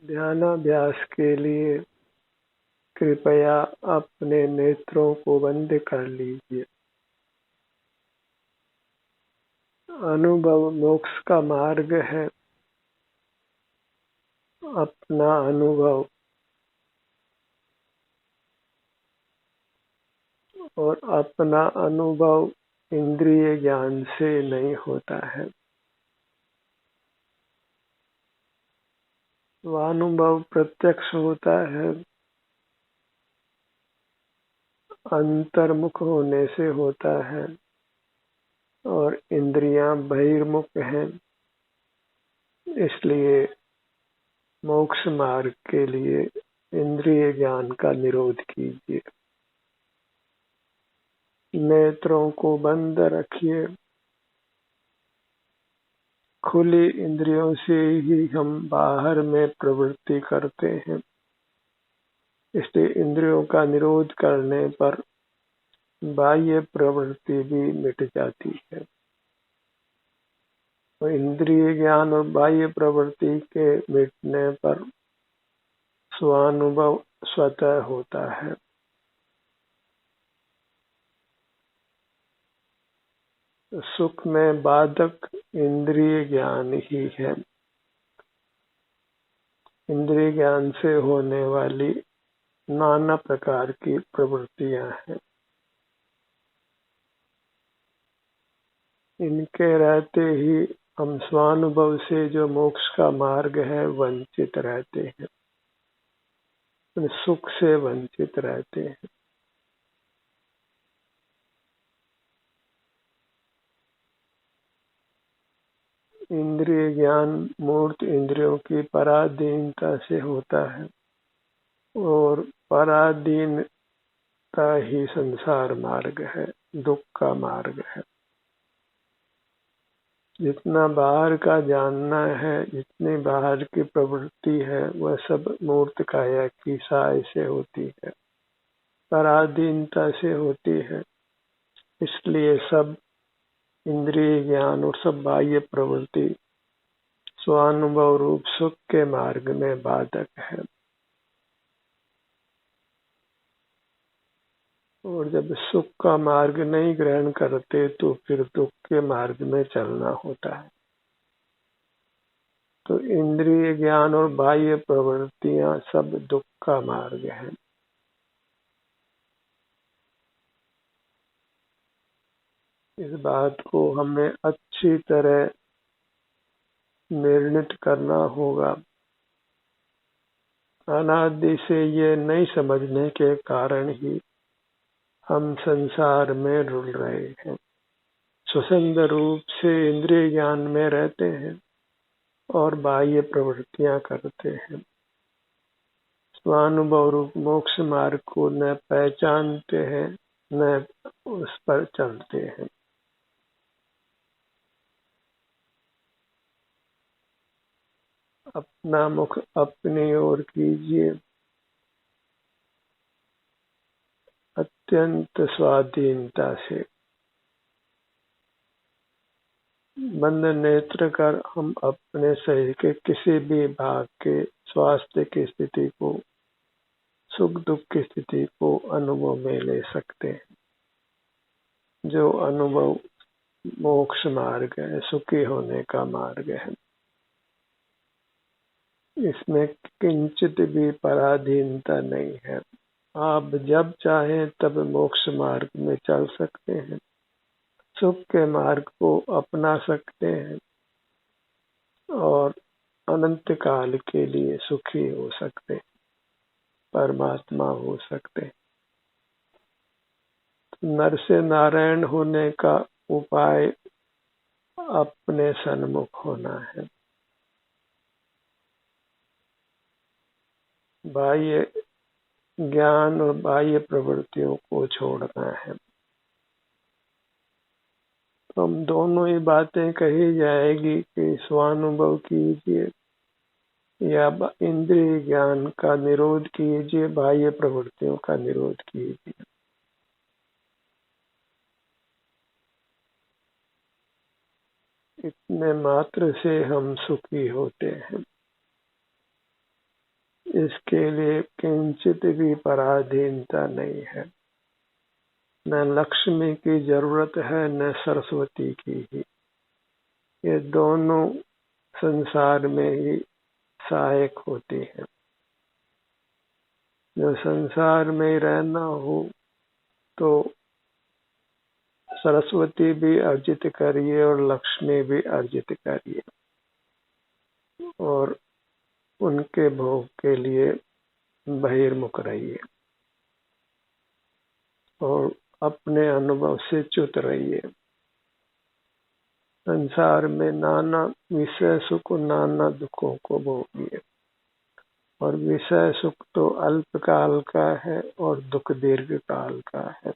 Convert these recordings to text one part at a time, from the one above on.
ध्यानाभ्यास के लिए कृपया अपने नेत्रों को बंद कर लीजिए। अनुभव मोक्ष का मार्ग है। अपना अनुभव और अपना अनुभव इंद्रिय ज्ञान से नहीं होता है। वह अनुभव प्रत्यक्ष होता है, अंतर्मुख होने से होता है और इंद्रियां बहिर्मुख हैं। इसलिए मोक्ष मार्ग के लिए इंद्रिय ज्ञान का निरोध कीजिए। नेत्रों को बंद रखिए। खुली इंद्रियों से ही हम बाहर में प्रवृत्ति करते हैं। इसलिए इंद्रियों का निरोध करने पर बाह्य प्रवृत्ति भी मिट जाती है। तो इंद्रिय ज्ञान और बाह्य प्रवृत्ति के मिटने पर स्वानुभव स्वतः होता है। सुख में बाधक इंद्रिय ज्ञान ही है। इंद्रिय ज्ञान से होने वाली नाना प्रकार की प्रवृत्तियां हैं। इनके रहते ही हम स्वानुभव से जो मोक्ष का मार्ग है वंचित रहते हैं, सुख से वंचित रहते हैं। इंद्रिय ज्ञान मूर्त इंद्रियों की पराधीनता से होता है और पराधीनता ही संसार मार्ग है, दुख का मार्ग है। जितना बाहर का जानना है, जितनी बाहर की प्रवृत्ति है, वह सब मूर्त काया की सहाय से होती है, पराधीनता से होती है। इसलिए सब इंद्रिय ज्ञान और सब बाह्य प्रवृत्ति स्वानुभव रूप सुख के मार्ग में बाधक है। और जब सुख का मार्ग नहीं ग्रहण करते तो फिर दुख के मार्ग में चलना होता है। तो इंद्रिय ज्ञान और बाह्य प्रवृत्तियां सब दुख का मार्ग है। इस बात को हमें अच्छी तरह निर्णित करना होगा। अनादि से ये नहीं समझने के कारण ही हम संसार में रुल रहे हैं। स्वसंग रूप से इंद्रिय ज्ञान में रहते हैं और बाह्य प्रवृत्तियां करते हैं। स्वानुभव रूप मोक्ष मार्ग को न पहचानते हैं न उस पर चलते हैं। अपना मुख अपनी ओर कीजिए। अत्यंत स्वाधीनता से बंद नेत्र कर हम अपने शरीर के किसी भी भाग के स्वास्थ्य की स्थिति को, सुख दुख की स्थिति को अनुभव में ले सकते हैं। जो अनुभव मोक्ष मार्ग है, सुखी होने का मार्ग है। इसमें किंचित भी पराधीनता नहीं है। आप जब चाहें तब मोक्ष मार्ग में चल सकते हैं, सुख के मार्ग को अपना सकते हैं और अनंत काल के लिए सुखी हो सकते हैं, परमात्मा हो सकते हैं। नर से नारायण होने का उपाय अपने सन्मुख होना है। बाह्य ज्ञान और बाह्य प्रवृत्तियों को छोड़ना है। तो हम दोनों ही बातें कही जाएगी कि स्वानुभव कीजिए या इंद्रिय ज्ञान का निरोध कीजिए, बाह्य प्रवृत्तियों का निरोध कीजिए। इतने मात्र से हम सुखी होते हैं। इसके लिए किंचित भी पराधीनता नहीं है। न लक्ष्मी की जरूरत है न सरस्वती की ही। ये दोनों संसार में ही सहायक होती है। जो संसार में रहना हो तो सरस्वती भी अर्जित करिए और लक्ष्मी भी अर्जित करिए और उनके भोग के लिए बहिर्मुख रहिए और अपने अनुभव से च्युत रहिए। संसार में नाना विषय सुख नाना दुखों को भोगिए और विषय सुख तो अल्पकाल का है और दुख दीर्घ काल का है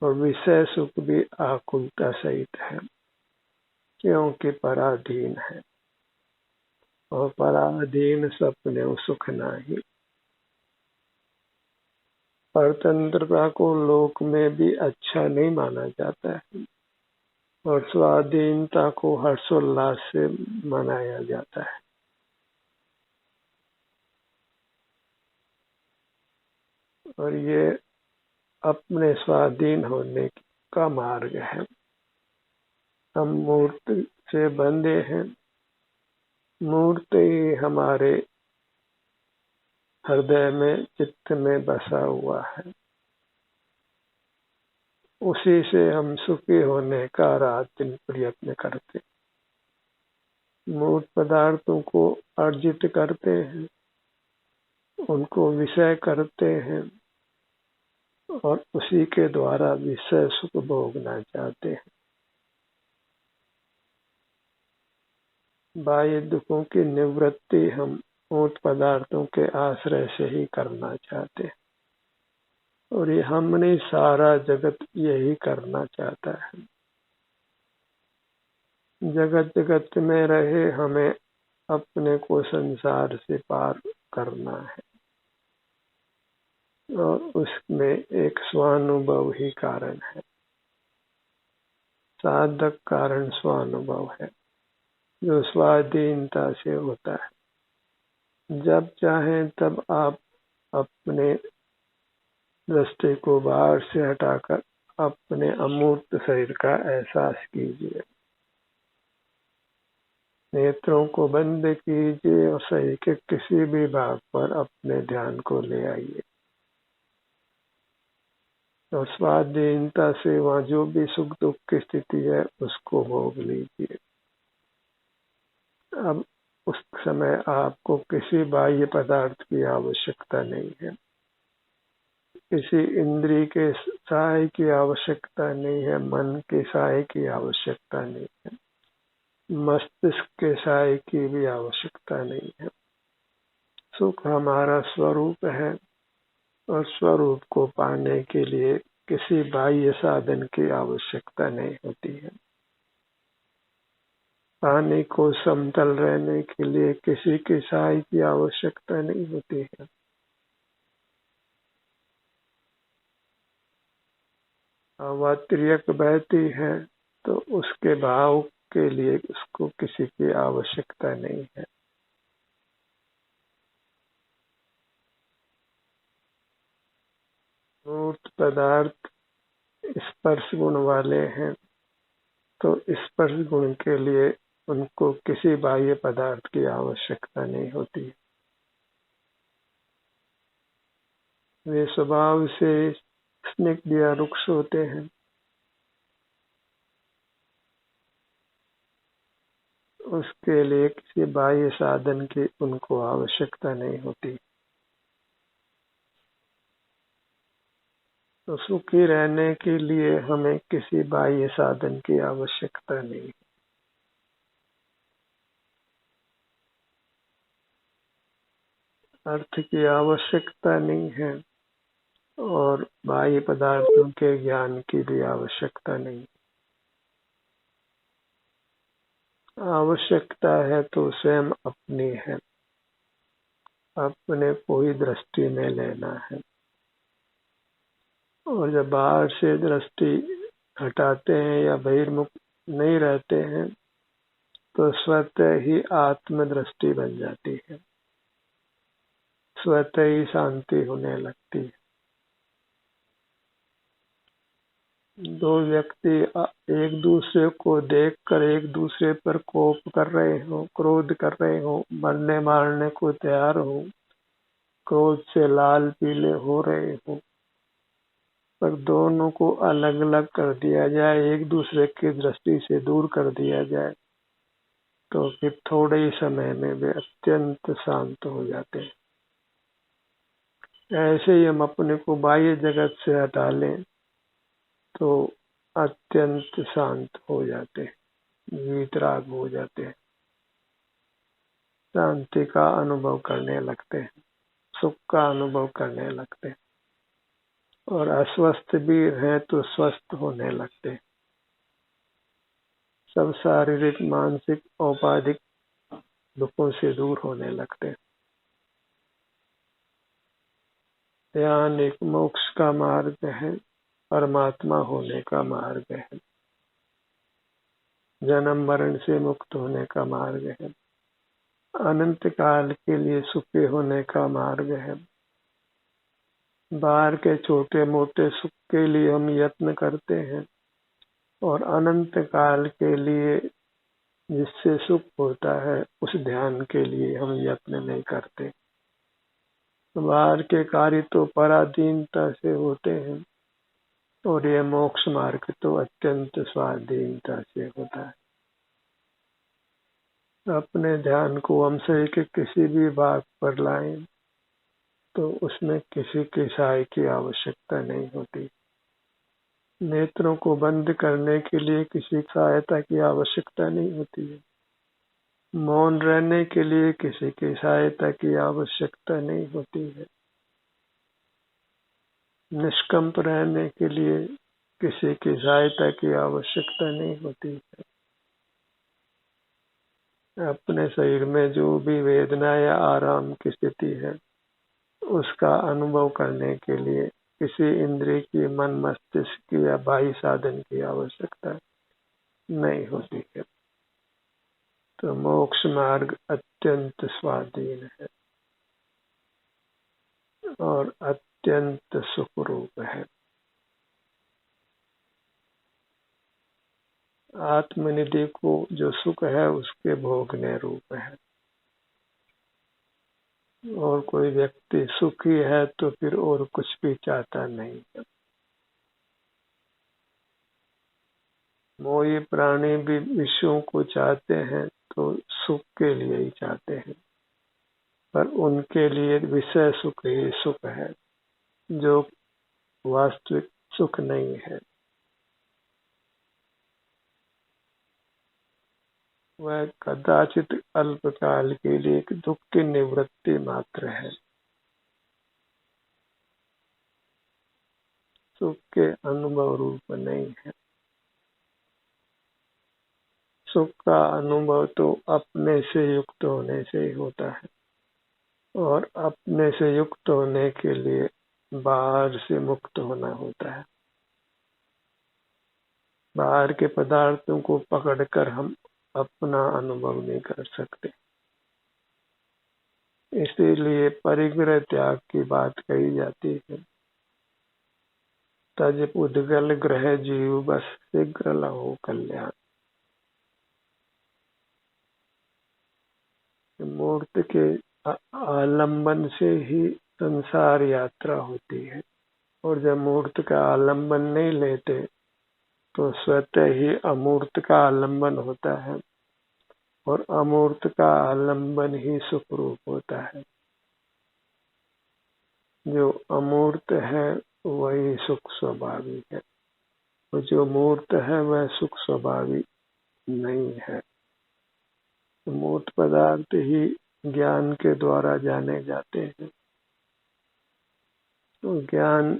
और विषय सुख भी आकुलता सहित है क्योंकि पराधीन है और पराधीन सपने सुख नाही। परतंत्रता को लोक में भी अच्छा नहीं माना जाता है और स्वाधीनता को हर्षोल्लास से मनाया जाता है। और ये अपने स्वाधीन होने का मार्ग है। हम मूर्ति से बंधे हैं, मूर्ति ही हमारे हृदय में चित्त में बसा हुआ है, उसी से हम सुखी होने का रात दिन प्रयत्न करते, मूर्त पदार्थों को अर्जित करते हैं, उनको विषय करते हैं और उसी के द्वारा विषय सुख भोगना चाहते हैं। बाह्य दुखों की निवृत्ति हम मूर्त पदार्थों के आश्रय से ही करना चाहते हैं और ये हम नहीं, सारा जगत यही करना चाहता है। जगत जगत में रहे हमें अपने को संसार से पार करना है और उसमें एक स्वानुभव ही कारण है। साधक कारण स्वानुभव है जो स्वाधीनता से होता है। जब चाहें तब आप अपने दृष्टि को बाहर से हटाकर अपने अमूर्त शरीर का एहसास कीजिए, नेत्रों को बंद कीजिए और शरीर के किसी भी भाग पर अपने ध्यान को ले आइए और स्वाधीनता से वहाँ जो भी सुख दुख की स्थिति है उसको भोग लीजिए। अब उस समय आपको किसी बाह्य पदार्थ की आवश्यकता नहीं है, किसी इंद्रिय के सहाय की आवश्यकता नहीं है, मन के सहाय की आवश्यकता नहीं है, मस्तिष्क के सहाय की भी आवश्यकता नहीं है। सुख हमारा स्वरूप है और स्वरूप को पाने के लिए किसी बाह्य साधन की आवश्यकता नहीं होती है। पानी को समतल रहने के लिए किसी के सहाय की आवश्यकता नहीं होती है। हवा तिर्यक बहती है तो उसके भाव के लिए उसको किसी की आवश्यकता नहीं है। मूर्त पदार्थ स्पर्श गुण वाले हैं तो स्पर्श गुण के लिए उनको किसी बाह्य पदार्थ की आवश्यकता नहीं होती। वे स्वभाव से स्निग्ध या रुक्ष होते हैं, उसके लिए किसी बाह्य साधन की उनको आवश्यकता नहीं होती। तो सुखी रहने के लिए हमें किसी बाह्य साधन की आवश्यकता नहीं। अर्थ की आवश्यकता नहीं है और बाह्य पदार्थों के ज्ञान की भी आवश्यकता नहीं। आवश्यकता है तो स्वयं अपनी है, अपने को ही दृष्टि में लेना है और जब बाहर से दृष्टि हटाते हैं या बहिर्मुख नहीं रहते हैं तो स्वतः ही आत्मदृष्टि बन जाती है। स्वतः ही शांति होने लगती है। दो व्यक्ति एक दूसरे को देखकर एक दूसरे पर कोप कर रहे हो, क्रोध कर रहे हो, मरने मारने को तैयार हो, क्रोध से लाल पीले हो रहे हो, पर दोनों को अलग अलग कर दिया जाए, एक दूसरे की दृष्टि से दूर कर दिया जाए, तो फिर थोड़े ही समय में वे अत्यंत शांत हो जाते हैं। ऐसे ही हम अपने को बाह्य जगत से हटा लें तो अत्यंत शांत हो जाते हैं, वीतराग हो जाते हैं, शांति का अनुभव करने लगते हैं, सुख का अनुभव करने लगते हैं, और अस्वस्थ भी हैं तो स्वस्थ होने लगते हैं। सब शारीरिक, मानसिक, औपाधिक दुखों से दूर होने लगते हैं। ध्यान एक मोक्ष का मार्ग है, परमात्मा होने का मार्ग है, जन्म मरण से मुक्त होने का मार्ग है, अनंत काल के लिए सुखी होने का मार्ग है। बाहर के छोटे मोटे सुख के लिए हम यत्न करते हैं और अनंत काल के लिए जिससे सुख होता है उस ध्यान के लिए हम यत्न नहीं करते। बाहर के कार्य तो पराधीनता से होते हैं और ये मोक्ष मार्ग तो अत्यंत स्वाधीनता से होता है। अपने ध्यान को हम शरीर के किसी भी भाग पर लाएं तो उसमें किसी की सहाय की आवश्यकता नहीं होती। नेत्रों को बंद करने के लिए किसी सहायता की आवश्यकता नहीं होती है। मौन रहने के लिए किसी की सहायता की आवश्यकता नहीं होती है। निष्कंप रहने के लिए किसी की सहायता की आवश्यकता नहीं होती है। अपने शरीर में जो भी वेदना या आराम की स्थिति है उसका अनुभव करने के लिए किसी इंद्रिय की, मन मस्तिष्क की या बाह्य साधन की आवश्यकता नहीं होती है। तो मोक्ष मार्ग अत्यंत स्वाधीन है और अत्यंत सुख रूप है। आत्मनिधि को जो सुख है उसके भोगने रूप है। और कोई व्यक्ति सुखी है तो फिर और कुछ भी चाहता नहीं है। मोही प्राणी भी विषयों को चाहते हैं तो सुख के लिए ही चाहते हैं, पर उनके लिए विषय सुख ही सुख है जो वास्तविक सुख नहीं है। वह कदाचित अल्पकाल के लिए एक दुख की निवृत्ति मात्र है, सुख के अनुभव रूप नहीं है। सुख का अनुभव तो अपने से युक्त होने से ही होता है, और अपने से युक्त होने के लिए बाहर से मुक्त होना होता है। बाहर के पदार्थों को पकड़कर हम अपना अनुभव नहीं कर सकते। इसीलिए परिग्रह त्याग की बात कही जाती है। तज उद्गल ग्रह जीव बस शीघ्र लहो कल्याण। मूर्त के आलंबन से ही संसार यात्रा होती है, और जब मूर्त का आलंबन नहीं लेते तो स्वतः ही अमूर्त का आलंबन होता है, और अमूर्त का आलंबन ही सुख रूप होता है। जो अमूर्त है वही सुख स्वभावी है, और जो मूर्त है वह सुख स्वभावी नहीं है। मूर्त पदार्थ ही ज्ञान के द्वारा जाने जाते हैं। तो ज्ञान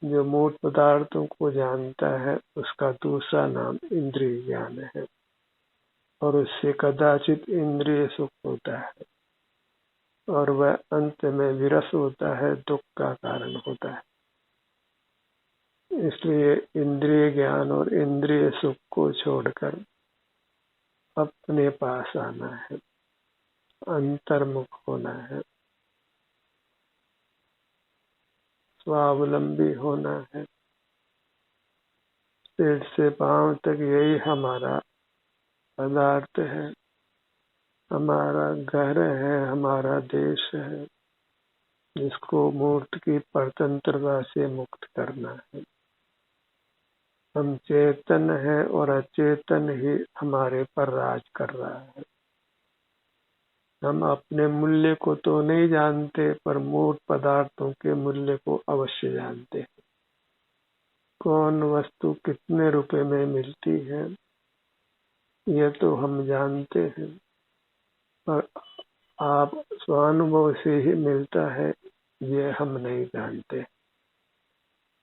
जो मूर्त पदार्थों को जानता है उसका दूसरा नाम इंद्रिय ज्ञान है, और उससे कदाचित इंद्रिय सुख होता है, और वह अंत में विरस होता है, दुख का कारण होता है। इसलिए इंद्रिय ज्ञान और इंद्रिय सुख को छोड़कर अपने पास आना है, अंतर्मुख होना है। स्वावलंबी होना है। सिर से पांव तक यही हमारा पदार्थ है, हमारा घर है, हमारा देश है, जिसको मूर्त की परतंत्रता से मुक्त करना है। हम चेतन है और अचेतन ही हमारे पर राज कर रहा है। हम अपने मूल्य को तो नहीं जानते, पर मूर्त पदार्थों के मूल्य को अवश्य जानते हैं। कौन वस्तु कितने रुपए में मिलती है यह तो हम जानते हैं, पर आप स्वानुभव से ही मिलता है ये हम नहीं जानते।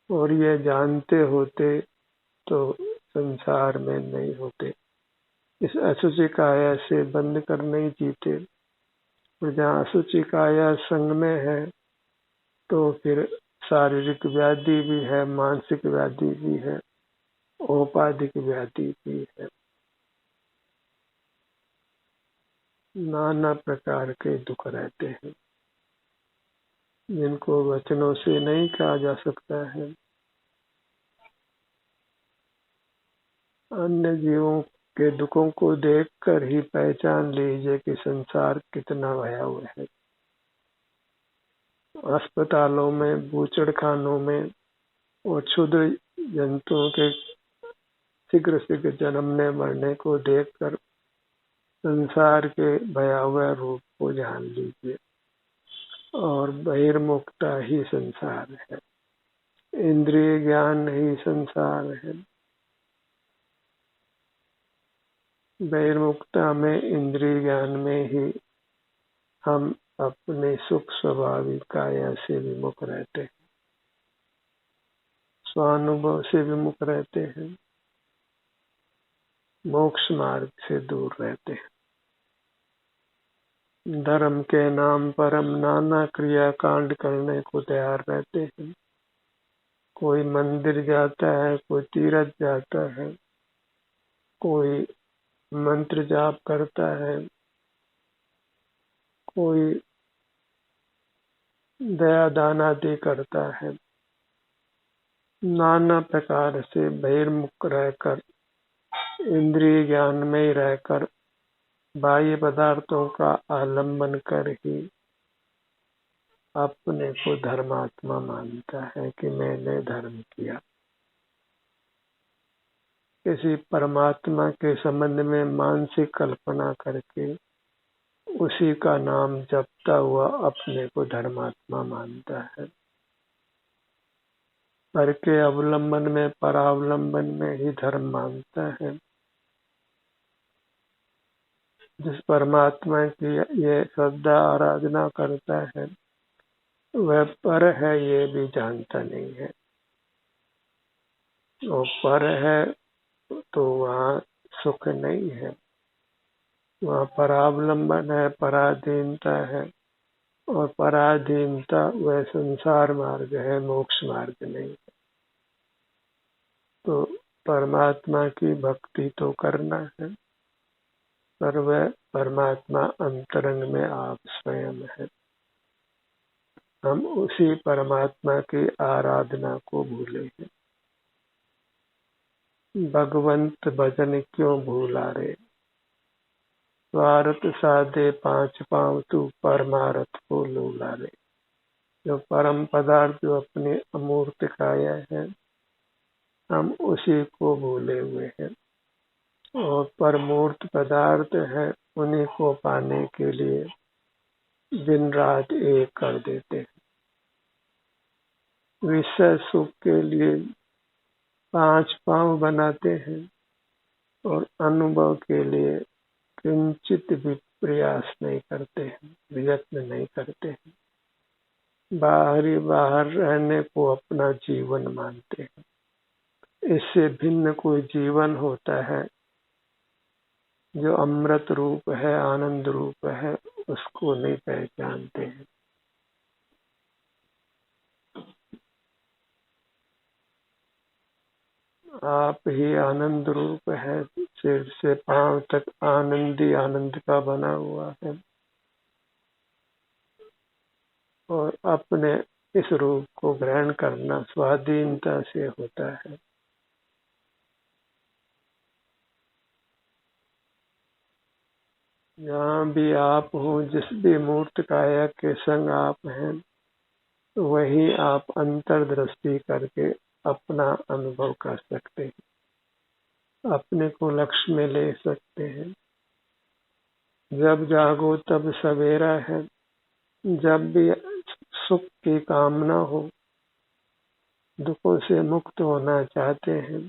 और ये जानते होते तो संसार में नहीं होते। इस अशुचि काया से बंद कर नहीं जीते। और जहाँ अशुचि काया संग में है तो फिर शारीरिक व्याधि भी है, मानसिक व्याधि भी है, औपाधिक व्याधि भी है। नाना प्रकार के दुख रहते हैं जिनको वचनों से नहीं कहा जा सकता है। अन्य जीवों के दुखों को देखकर ही पहचान लीजिए कि संसार कितना भयावह है। अस्पतालों में, बूचड़खानों में और क्षुद्र जंतुओं के शीघ्र शीघ्र जन्मने मरने को देखकर संसार के भयावह रूप को जान लीजिए। और बहिर्मुखता ही संसार है, इंद्रिय ज्ञान ही संसार है। बहिर्मुखता में, इंद्रिय ज्ञान में ही हम अपने सुख स्वाभाविक काया से विमुख रहते हैं, स्वानुभव से विमुख रहते हैं, मोक्ष मार्ग से दूर रहते हैं। धर्म के नाम पर हम नाना क्रिया कांड करने को तैयार रहते हैं। कोई मंदिर जाता है, कोई तीर्थ जाता है, कोई मंत्र जाप करता है, कोई दया दान आदि करता है। नाना प्रकार से बहिर्मुख रहकर, इंद्रिय ज्ञान में ही रहकर, बाह्य पदार्थों का आलंबन कर ही अपने को धर्मात्मा मानता है कि मैंने धर्म किया। किसी परमात्मा के संबंध में मानसिक कल्पना करके उसी का नाम जपता हुआ अपने को धर्मात्मा मानता है। पर के अवलंबन में, परावलंबन में ही धर्म मानता है। जिस परमात्मा की ये श्रद्धा आराधना करता है वह पर है ये भी जानता नहीं है। और पर है तो वहाँ सुख नहीं है, वहाँ परावलंबन है, पराधीनता है। और पराधीनता वह संसार मार्ग है, मोक्ष मार्ग नहीं है। तो परमात्मा की भक्ति तो करना है, पर वह परमात्मा अंतरंग में आप स्वयं है। हम उसी परमात्मा की आराधना को भूले हैं। भगवंत भजन क्यों भूला रे, स्वार्थ साधे पांच पांव तू परमारथ को लूला रे। जो परम पदार्थ, जो अपने अमूर्त काया है, हम उसी को भूले हुए हैं। और परमूर्त पदार्थ है, उन्हीं को पाने के लिए दिन रात एक कर देते हैं। विषय सुख के लिए पांच पांव बनाते हैं और अनुभव के लिए किंचित भी प्रयास नहीं करते हैं, प्रयत्न नहीं करते हैं। बाहर रहने को अपना जीवन मानते हैं। इससे भिन्न कोई जीवन होता है जो अमृत रूप है, आनंद रूप है, उसको नहीं पहचानते हैं। आप ही आनंद रूप है, सिर से पांव तक आनंद ही आनंद का बना हुआ है। और अपने इस रूप को ग्रहण करना स्वाधीनता से होता है। जहाँ भी आप हो, जिस भी मूर्त काया के संग आप हैं, वही आप अंतर्दृष्टि करके अपना अनुभव कर सकते हैं, अपने को लक्ष्य में ले सकते हैं। जब जागो तब सवेरा है। जब भी सुख की कामना हो, दुखों से मुक्त होना चाहते हैं,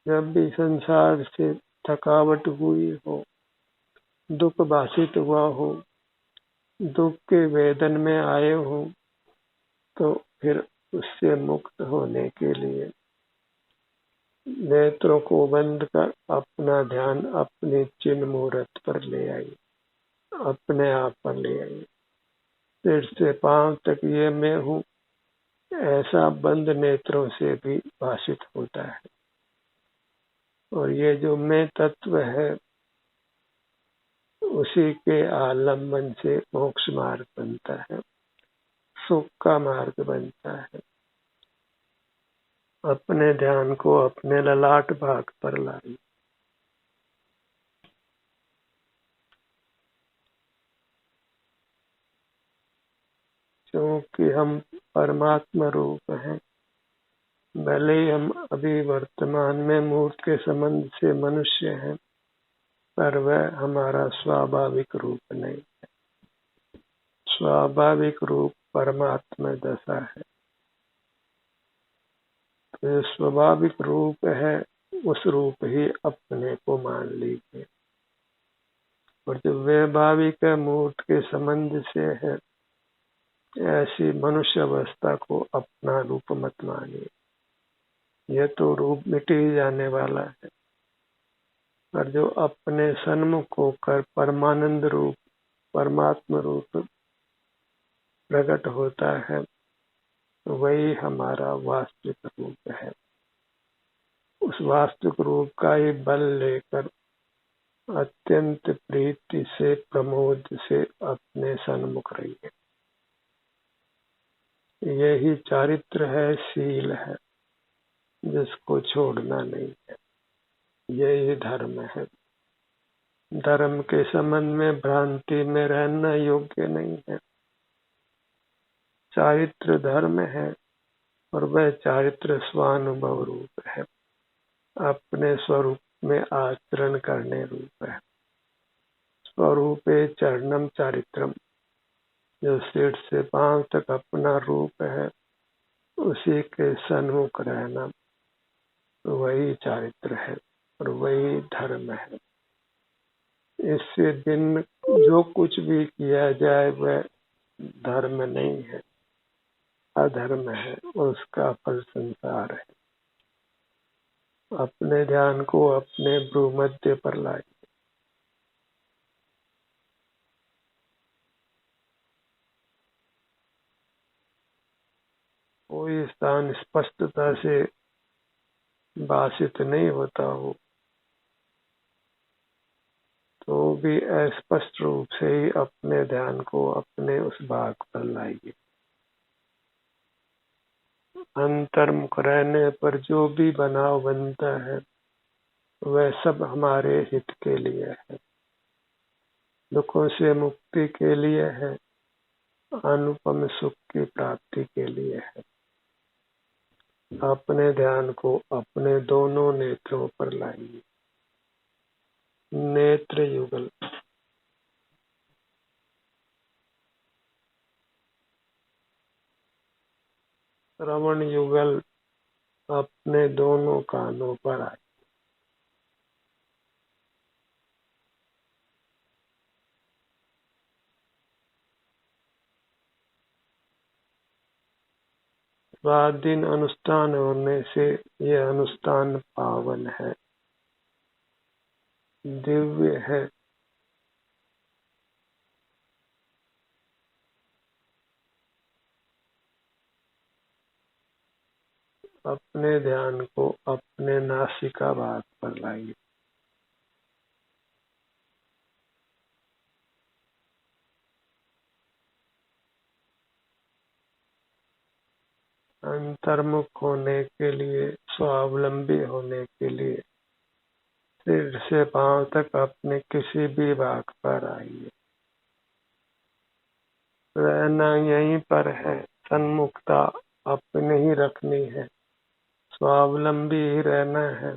जब भी संसार से थकावट हुई हो, दुख भाषित हुआ हो, दुख के वेदन में आए हो, तो फिर उससे मुक्त होने के लिए नेत्रों को बंद कर अपना ध्यान अपने चिन्ह मुहूर्त पर ले आइए, अपने आप पर ले आइए। सिर से पांव तक ये मैं हूँ, ऐसा बंद नेत्रों से भी भाषित होता है। और ये जो मैं तत्व है, उसी के आलम्बन से मोक्ष मार्ग बनता है, सुख का मार्ग बनता है। अपने ध्यान को अपने ललाट भाग पर लाइए। क्योंकि हम परमात्मा रूप हैं, भले ही हम अभी वर्तमान में मूर्त के संबंध से मनुष्य हैं, पर वह हमारा स्वाभाविक रूप नहीं है। स्वाभाविक रूप परमात्मा दशा है। तो जो स्वाभाविक रूप है, उस रूप ही अपने को मान लीजिए। और जो वैभाविक मूर्त के संबंध से है, ऐसी मनुष्य अवस्था को अपना रूप मत मानिए। यह तो रूप मिट ही जाने वाला है। पर जो अपने सन्मुख होकर परमानंद रूप, परमात्मा रूप प्रकट होता है, वही हमारा वास्तविक रूप है। उस वास्तविक रूप का ही बल लेकर अत्यंत प्रीति से, प्रमोद से अपने सन्मुख रहिए। यही चारित्र है, शील है, जिसको छोड़ना नहीं है। यही धर्म है। धर्म के संबंध में भ्रांति में रहना योग्य नहीं है। चारित्र धर्म है, और वह चारित्र स्वानुभव रूप है, अपने स्वरूप में आचरण करने रूप है। स्वरूपे चरणम चारित्रम, जो सिर से पांव तक अपना रूप है, उसी के सन्मुख रहना, वही चारित्र है और वही धर्म है। इससे भिन्न जो कुछ भी किया जाए वह धर्म नहीं है, अधर्म है, और उसका फल संसार है। अपने ध्यान को अपने भ्रूमध्य पर लाए। कोई स्थान स्पष्टता से भाषित नहीं होता हो, तो भी अस्पष्ट रूप से ही अपने ध्यान को अपने उस भाग पर लाइए। अंतर्मुख रहने पर जो भी बनाव बनता है, वह सब हमारे हित के लिए है, दुखों से मुक्ति के लिए है, अनुपम सुख की प्राप्ति के लिए है। अपने ध्यान को अपने दोनों नेत्रों पर लाइए। नेत्र युगल। श्रवण युगल अपने दोनों कानों पर आए। स्वाधीन अनुष्ठान होने से यह अनुष्ठान पावन है, दिव्य है। अपने ध्यान को अपने नासिका भाग पर लाइए। अंतर्मुख होने के लिए, स्वावलंबी होने के लिए सिर से पांव तक अपने किसी भी भाग पर आइए। रहना यहीं पर है, सन्मुखता अपने ही रखनी है, स्वावलंबी ही रहना है।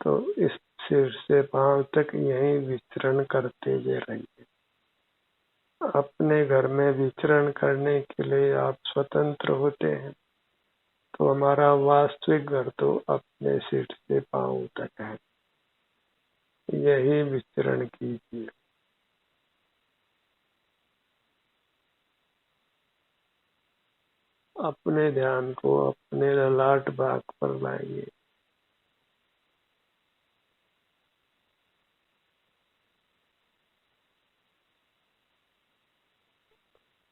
तो इस सिर से पांव तक यहीं विचरण करते हुए रहिए। अपने घर में विचरण करने के लिए आप स्वतंत्र होते हैं, तो हमारा वास्तविक घर तो अपने सिर से पांव तक है। यही विचरण कीजिए। अपने ध्यान को अपने ललाट भाग पर लाइए।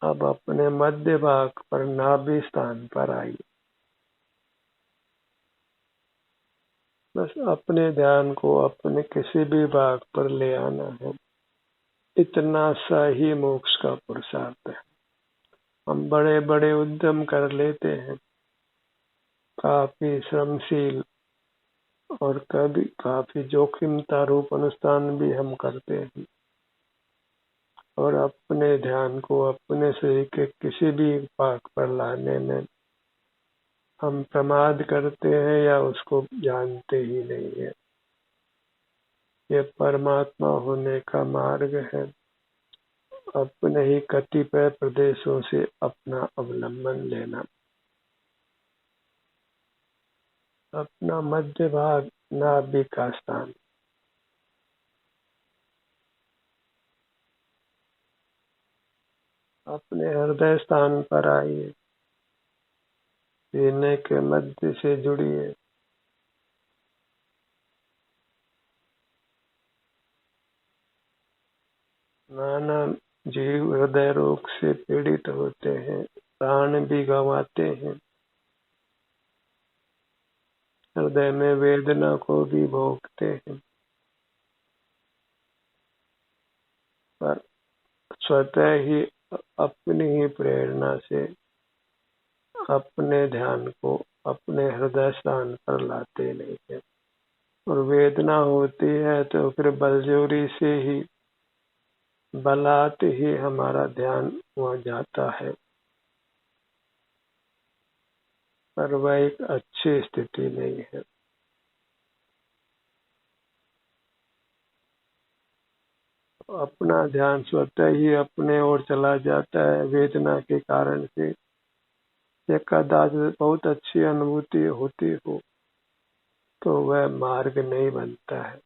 अब अपने मध्य भाग पर, नाभि स्थान पर आइए। बस अपने ध्यान को अपने किसी भी भाग पर ले आना है। इतना सा ही मोक्ष का पुरुषार्थ है। हम बड़े बड़े उद्यम कर लेते हैं, काफी श्रमशील और कभी काफी जोखिमता रूप अनुष्ठान भी हम करते हैं, और अपने ध्यान को अपने शरीर के किसी भी भाग पर लाने में हम प्रमाद करते हैं या उसको जानते ही नहीं है। ये परमात्मा होने का मार्ग है। अपने ही कतिपय प्रदेशों से अपना अवलंबन लेना। अपना मध्य भाग, नाभि का स्थान, अपने हृदय स्थान पर आइए। सीने के मध्य से जुड़िए। नाना जीव हृदय रोग से पीड़ित होते हैं, प्राण भी गंवाते हैं, हृदय में वेदना को भी भोगते हैं, पर स्वतः ही अपनी ही प्रेरणा से अपने ध्यान को अपने हृदय स्थान पर लाते नहीं है। और वेदना होती है तो फिर बलजोरी से ही, बलात् ही हमारा ध्यान वहाँ जाता है, पर वह एक अच्छी स्थिति नहीं है। अपना ध्यान स्वतः ही अपने ओर चला जाता है वेदना के कारण से। या कदाचित बहुत अच्छी अनुभूति होती हो तो वह मार्ग नहीं बनता है।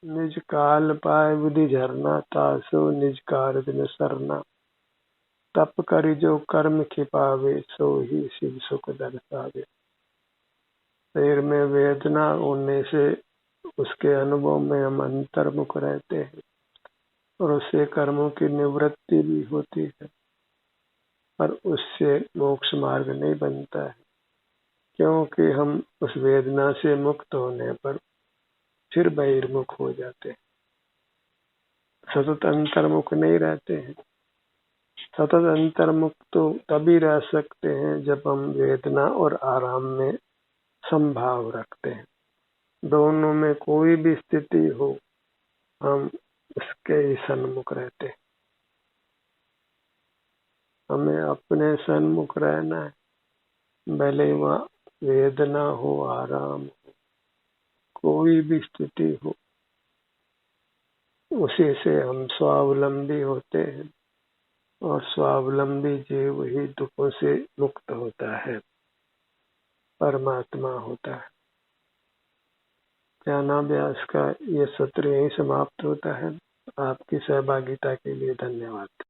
निज काल पाए बुद्धि झरना, तासो निज कार्य न सरना। तप करि जो कर्म खिपावे, सो ही शिव सुख दर्शावे। शरीर में वेदना होने से उसके अनुभव में हम अंतर्मुख रहते हैं, और उससे कर्मों की निवृत्ति भी होती है, पर उससे मोक्ष मार्ग नहीं बनता है, क्योंकि हम उस वेदना से मुक्त होने पर फिर बहिर्मुख हो जाते हैं, सतत अंतर्मुख नहीं रहते हैं। सतत अंतर्मुख तो तभी रह सकते हैं जब हम वेदना और आराम में संभाव रखते हैं। दोनों में कोई भी स्थिति हो, हम उसके ही सन्मुख रहते हैं। हमें अपने सन्मुख रहना है, भले वहाँ वेदना हो, आराम हो, कोई भी स्थिति हो, उसी से हम स्वावलंबी होते हैं, और स्वावलंबी जीव ही दुखों से मुक्त होता है, परमात्मा होता है। ज्ञानाभ्यास का ये सत्र यही समाप्त होता है। आपकी सहभागिता के लिए धन्यवाद।